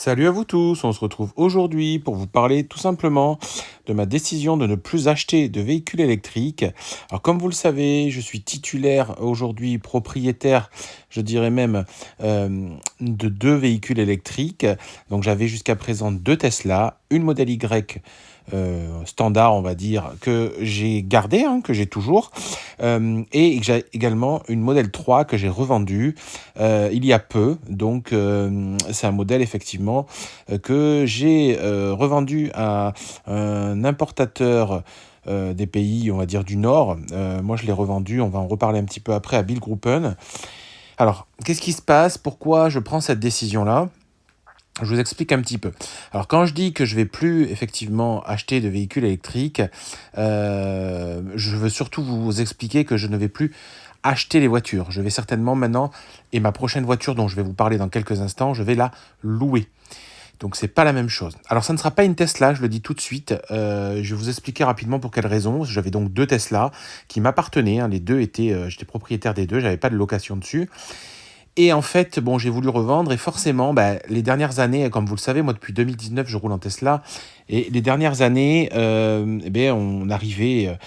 Salut à vous tous, on se retrouve aujourd'hui pour vous parler tout simplement de ma décision de ne plus acheter de véhicules électriques. Alors comme vous le savez, je suis titulaire aujourd'hui, propriétaire, je dirais même, de deux véhicules électriques. Donc j'avais jusqu'à présent deux Tesla, une Model Y standard, on va dire, que j'ai gardé, que j'ai toujours, et j'ai également une Model 3 que j'ai revendue il y a peu. Donc c'est un modèle effectivement que j'ai revendu à un importateur des pays, on va dire, du Nord. Moi, je l'ai revendu, on va en reparler un petit peu après, à Bilgruppen. Alors, qu'est-ce qui se passe? Pourquoi je prends cette décision-là? Je vous explique un petit peu. Alors, quand je dis que je vais plus effectivement acheter de véhicules électriques, je veux surtout vous expliquer que je ne vais plus acheter les voitures. Je vais certainement maintenant, et ma prochaine voiture dont je vais vous parler dans quelques instants, je vais la louer. Donc c'est pas la même chose. Alors ça ne sera pas une Tesla, je le dis tout de suite. Je vais vous expliquer rapidement pour quelles raisons. J'avais donc deux Tesla qui m'appartenaient. Les deux étaient, j'étais propriétaire des deux, j'avais pas de location dessus. Et en fait, bon, j'ai voulu revendre et forcément, les dernières années, comme vous le savez, moi depuis 2019, je roule en Tesla. Et les dernières années, on arrivait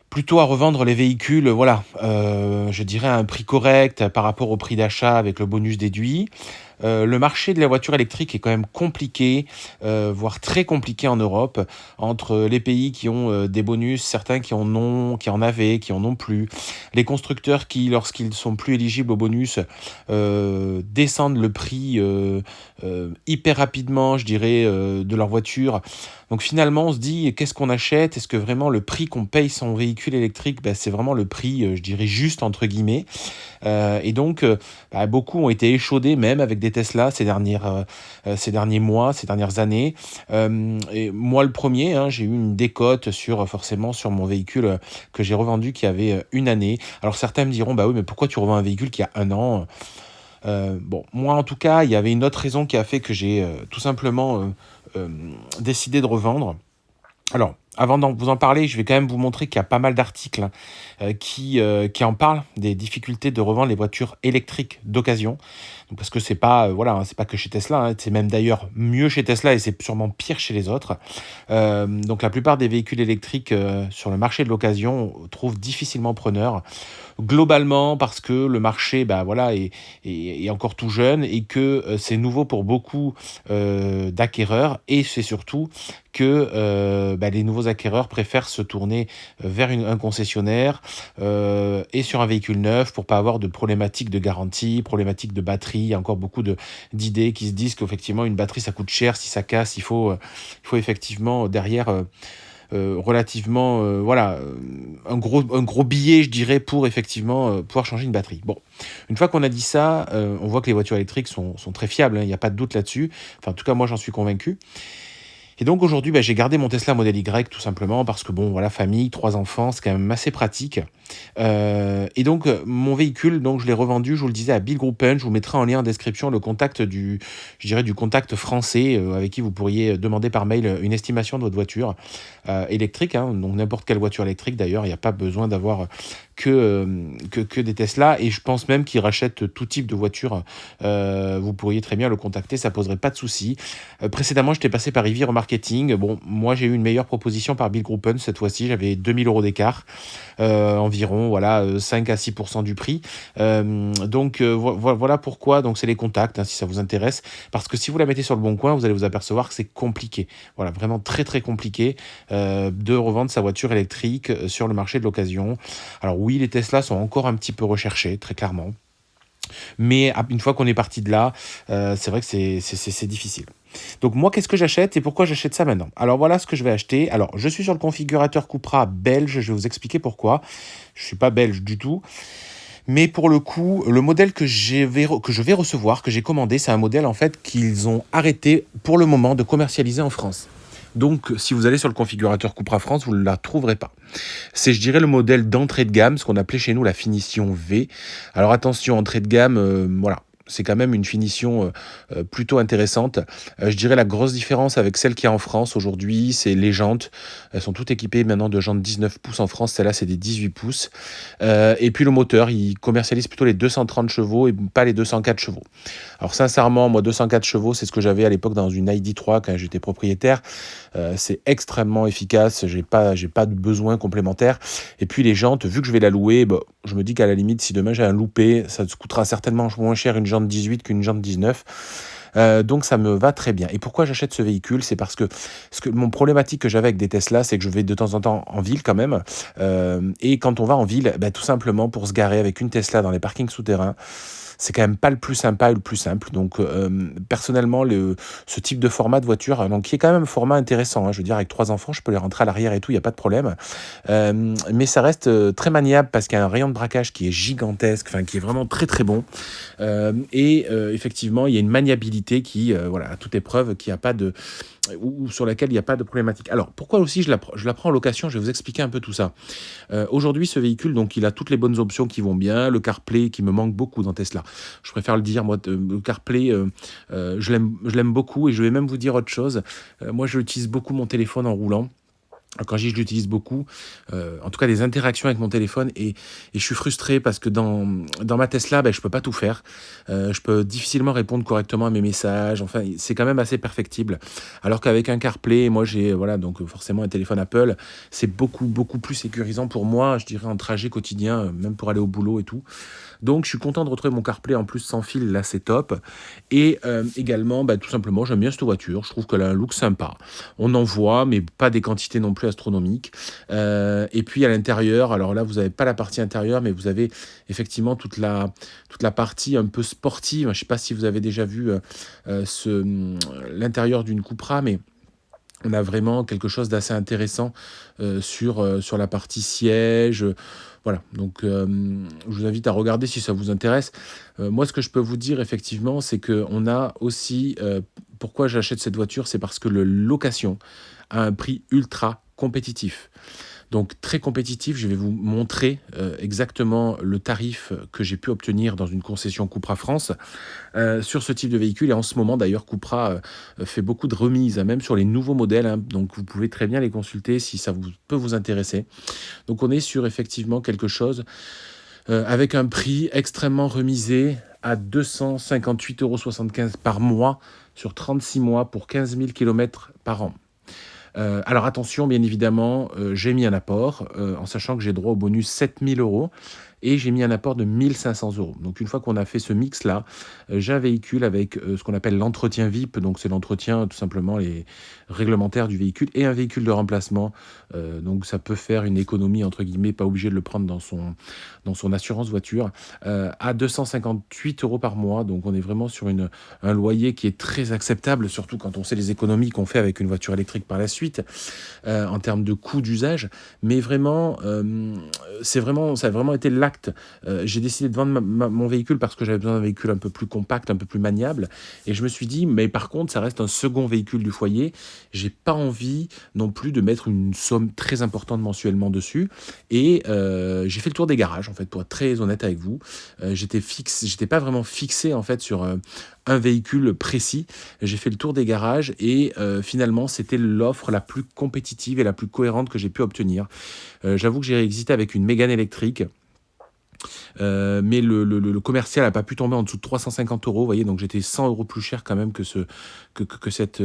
plutôt à revendre les véhicules, je dirais à un prix correct par rapport au prix d'achat avec le bonus déduit. Le marché de la voiture électrique est quand même compliqué, voire très compliqué en Europe, entre les pays qui ont des bonus, certains qui en ont, qui en avaient, qui en ont plus, les constructeurs qui, lorsqu'ils sont plus éligibles au bonus, descendent le prix hyper rapidement, je dirais, de leur voiture. Donc finalement, on se dit, qu'est-ce qu'on achète? Est-ce que vraiment le prix qu'on paye son véhicule électrique, c'est vraiment le prix, je dirais, juste, entre guillemets. Et donc, beaucoup ont été échaudés même avec des Tesla ces derniers mois, ces dernières années. Et moi, le premier, j'ai eu une décote forcément sur mon véhicule que j'ai revendu qui avait une année. Alors certains me diront, bah oui, mais pourquoi tu revends un véhicule qui a un an? Moi en tout cas, il y avait une autre raison qui a fait que j'ai tout simplement décidé de revendre. Alors, avant de vous en parler, je vais quand même vous montrer qu'il y a pas mal d'articles qui en parlent des difficultés de revendre les voitures électriques d'occasion. Donc, parce que c'est pas, c'est pas que chez Tesla, c'est même d'ailleurs mieux chez Tesla et c'est sûrement pire chez les autres. Donc, la plupart des véhicules électriques sur le marché de l'occasion trouvent difficilement preneur. Globalement, parce que le marché, est encore tout jeune et que c'est nouveau pour beaucoup d'acquéreurs, et c'est surtout que les nouveaux acquéreurs préfèrent se tourner vers un concessionnaire et sur un véhicule neuf pour pas avoir de problématiques de garantie, problématiques de batterie. Il y a encore beaucoup d'idées qui se disent qu'effectivement une batterie ça coûte cher, si ça casse, il faut effectivement derrière relativement un gros billet, je dirais, pour effectivement pouvoir changer une batterie. Bon, une fois qu'on a dit ça, on voit que les voitures électriques sont très fiables, il n'y a pas de doute là-dessus. Enfin, en tout cas, moi, j'en suis convaincu. Et donc aujourd'hui, j'ai gardé mon Tesla Model Y tout simplement parce que famille, 3 enfants, c'est quand même assez pratique. Et donc mon véhicule, donc je l'ai revendu, je vous le disais, à Bilgruppen. Je vous mettrai en lien en description le contact du contact français avec qui vous pourriez demander par mail une estimation de votre voiture électrique. Donc n'importe quelle voiture électrique d'ailleurs, il n'y a pas besoin d'avoir que des Tesla, et je pense même qu'ils rachètent tout type de voiture. Vous pourriez très bien le contacter, ça poserait pas de souci. Précédemment, j'étais passé par Rivière Marketing. Bon, moi j'ai eu une meilleure proposition par Bilgruppen cette fois-ci, j'avais 2000 € d'écart, environ 5 à 6% du prix. Voilà pourquoi. Donc c'est les contacts, si ça vous intéresse, parce que si vous la mettez sur le bon coin, vous allez vous apercevoir que c'est compliqué. Voilà, vraiment très très compliqué de revendre sa voiture électrique sur le marché de l'occasion. Alors oui, les Tesla sont encore un petit peu recherchés, très clairement. Mais une fois qu'on est parti de là, c'est vrai que c'est difficile. Donc moi, qu'est-ce que j'achète et pourquoi j'achète ça maintenant? Alors voilà ce que je vais acheter. Alors je suis sur le configurateur Cupra belge, je vais vous expliquer pourquoi. Je ne suis pas belge du tout. Mais pour le coup, le modèle que je vais recevoir, que j'ai commandé, c'est un modèle en fait qu'ils ont arrêté pour le moment de commercialiser en France. Donc, si vous allez sur le configurateur Cupra France, vous ne la trouverez pas. C'est, je dirais, le modèle d'entrée de gamme, ce qu'on appelait chez nous la finition V. Alors attention, entrée de gamme, c'est quand même une finition plutôt intéressante. Je dirais la grosse différence avec celle qu'il y a en France aujourd'hui, c'est les jantes. Elles sont toutes équipées maintenant de jantes 19 pouces en France. Celle-là, c'est des 18 pouces. Et puis le moteur, il commercialise plutôt les 230 chevaux et pas les 204 chevaux. Alors sincèrement, moi, 204 chevaux, c'est ce que j'avais à l'époque dans une ID3 quand j'étais propriétaire. C'est extrêmement efficace. J'ai pas de besoin complémentaire. Et puis les jantes, vu que je vais la louer, bah, je me dis qu'à la limite, si demain j'ai un loupé, ça te coûtera certainement moins cher une jante 18 qu'une jante 19. Donc ça me va très bien. Et pourquoi j'achète ce véhicule? C'est parce que, mon problématique que j'avais avec des Tesla, c'est que je vais de temps en temps en ville quand même. Et quand on va en ville, bah, tout simplement pour se garer avec une Tesla dans les parkings souterrains, c'est quand même pas le plus sympa et le plus simple. Donc personnellement, ce type de format de voiture, donc qui est quand même un format intéressant, hein, je veux dire avec 3 enfants, je peux les rentrer à l'arrière et tout, il n'y a pas de problème. Mais ça reste très maniable parce qu'il y a un rayon de braquage qui est gigantesque, enfin qui est vraiment très très bon. Et effectivement, il y a une maniabilité qui, voilà, à toute épreuve, qui a pas de ou sur laquelle il n'y a pas de problématique. Alors, pourquoi aussi je la prends en location? Je vais vous expliquer un peu tout ça. Aujourd'hui, ce véhicule, donc, il a toutes les bonnes options qui vont bien. Le CarPlay, qui me manque beaucoup dans Tesla. Je préfère le dire, moi, le CarPlay, je l'aime beaucoup et je vais même vous dire autre chose. Moi, j'utilise beaucoup mon téléphone en roulant. Quand je dis je l'utilise beaucoup, en tout cas des interactions avec mon téléphone et je suis frustré parce que dans ma Tesla, je peux pas tout faire. Je peux difficilement répondre correctement à mes messages. Enfin, c'est quand même assez perfectible. Alors qu'avec un CarPlay, moi j'ai voilà donc forcément un téléphone Apple, c'est beaucoup beaucoup plus sécurisant pour moi, je dirais en trajet quotidien, même pour aller au boulot et tout. Donc je suis content de retrouver mon CarPlay en plus sans fil, là c'est top. Et également, tout simplement, j'aime bien cette voiture. Je trouve qu'elle a un look sympa. On en voit, mais pas des quantités non plus astronomiques. Et puis à l'intérieur, alors là, vous n'avez pas la partie intérieure, mais vous avez effectivement toute la partie un peu sportive. Je ne sais pas si vous avez déjà vu l'intérieur d'une Cupra, mais on a vraiment quelque chose d'assez intéressant sur la partie siège. Voilà, donc je vous invite à regarder si ça vous intéresse. Moi, ce que je peux vous dire, effectivement, c'est qu'on a aussi... pourquoi j'achète cette voiture? C'est parce que le location a un prix ultra compétitif. Donc très compétitif, je vais vous montrer exactement le tarif que j'ai pu obtenir dans une concession Cupra France sur ce type de véhicule. Et en ce moment d'ailleurs, Cupra fait beaucoup de remises, hein, même sur les nouveaux modèles, hein, donc vous pouvez très bien les consulter si ça peut vous intéresser. Donc on est sur effectivement quelque chose avec un prix extrêmement remisé à 258,75 € par mois sur 36 mois pour 15 000 km par an. Alors attention, bien évidemment, j'ai mis un apport, en sachant que j'ai droit au bonus 7 000 € et j'ai mis un apport de 1 500 €. Donc une fois qu'on a fait ce mix-là, j'ai un véhicule avec ce qu'on appelle l'entretien VIP, donc c'est l'entretien tout simplement les réglementaires du véhicule et un véhicule de remplacement. Donc ça peut faire une économie entre guillemets, pas obligé de le prendre dans son assurance voiture, à 258 € par mois. Donc on est vraiment sur un loyer qui est très acceptable, surtout quand on sait les économies qu'on fait avec une voiture électrique par la suite, en termes de coût d'usage. Mais vraiment, ça a vraiment été l'acte. J'ai décidé de vendre mon véhicule parce que j'avais besoin d'un véhicule un peu plus compact, un peu plus maniable. Et je me suis dit, mais par contre, ça reste un second véhicule du foyer. J'ai pas envie non plus de mettre une somme très importante mensuellement dessus. Et j'ai fait le tour des garages, en fait, pour être très honnête avec vous. J'étais pas vraiment fixé, en fait, sur un véhicule précis. J'ai fait le tour des garages et finalement, c'était l'offre la plus compétitive et la plus cohérente que j'ai pu obtenir. J'avoue que j'ai hésité avec une Mégane électrique. Mais le commercial n'a pas pu tomber en dessous de 350 €, vous voyez, donc j'étais 100 € plus cher quand même que cette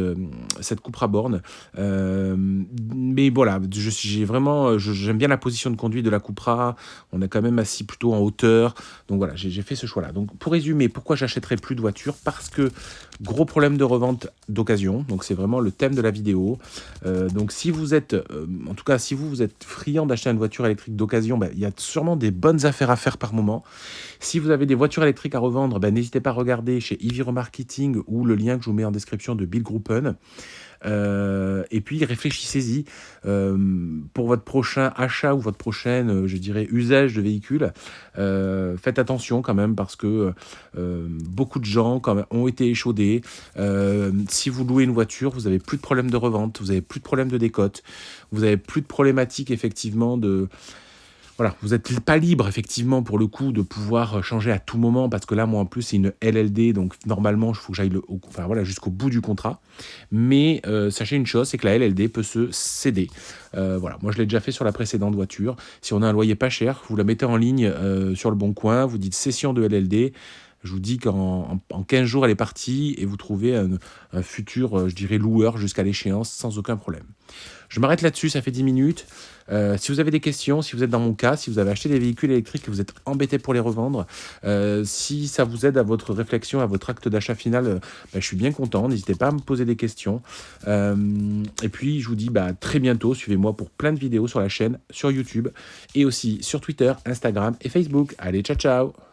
Cupra Born. Mais voilà, j'aime bien la position de conduite de la Cupra. On est quand même assis plutôt en hauteur. Donc voilà, j'ai fait ce choix-là. Donc pour résumer, pourquoi j'achèterai plus de voitures? Parce que gros problème de revente d'occasion. Donc c'est vraiment le thème de la vidéo. Donc si vous êtes, en tout cas, si vous êtes friand d'acheter une voiture électrique d'occasion, il y a sûrement des bonnes affaires à faire par moment. Si vous avez des voitures électriques à revendre, n'hésitez pas à regarder chez EV Remarketing ou le lien que je vous mets en description de Bill Gruppen. Et puis réfléchissez-y pour votre prochain achat ou votre prochaine, je dirais, usage de véhicule. Faites attention quand même parce que beaucoup de gens quand même, ont été échaudés. Si vous louez une voiture, vous n'avez plus de problème de revente, vous n'avez plus de problème de décote, vous n'avez plus de problématique effectivement Voilà, vous n'êtes pas libre effectivement pour le coup de pouvoir changer à tout moment parce que là, moi en plus, c'est une LLD, donc normalement, il faut que j'aille enfin, voilà, jusqu'au bout du contrat. Mais sachez une chose, c'est que la LLD peut se céder. Voilà, moi je l'ai déjà fait sur la précédente voiture. Si on a un loyer pas cher, vous la mettez en ligne sur le bon coin, vous dites cession de LLD. Je vous dis qu'en 15 jours, elle est partie et vous trouvez un futur, je dirais, loueur jusqu'à l'échéance sans aucun problème. Je m'arrête là-dessus, ça fait 10 minutes. Si vous avez des questions, si vous êtes dans mon cas, si vous avez acheté des véhicules électriques et vous êtes embêté pour les revendre, si ça vous aide à votre réflexion, à votre acte d'achat final, je suis bien content. N'hésitez pas à me poser des questions. Et puis, je vous dis très bientôt. Suivez-moi pour plein de vidéos sur la chaîne, sur YouTube et aussi sur Twitter, Instagram et Facebook. Allez, ciao, ciao!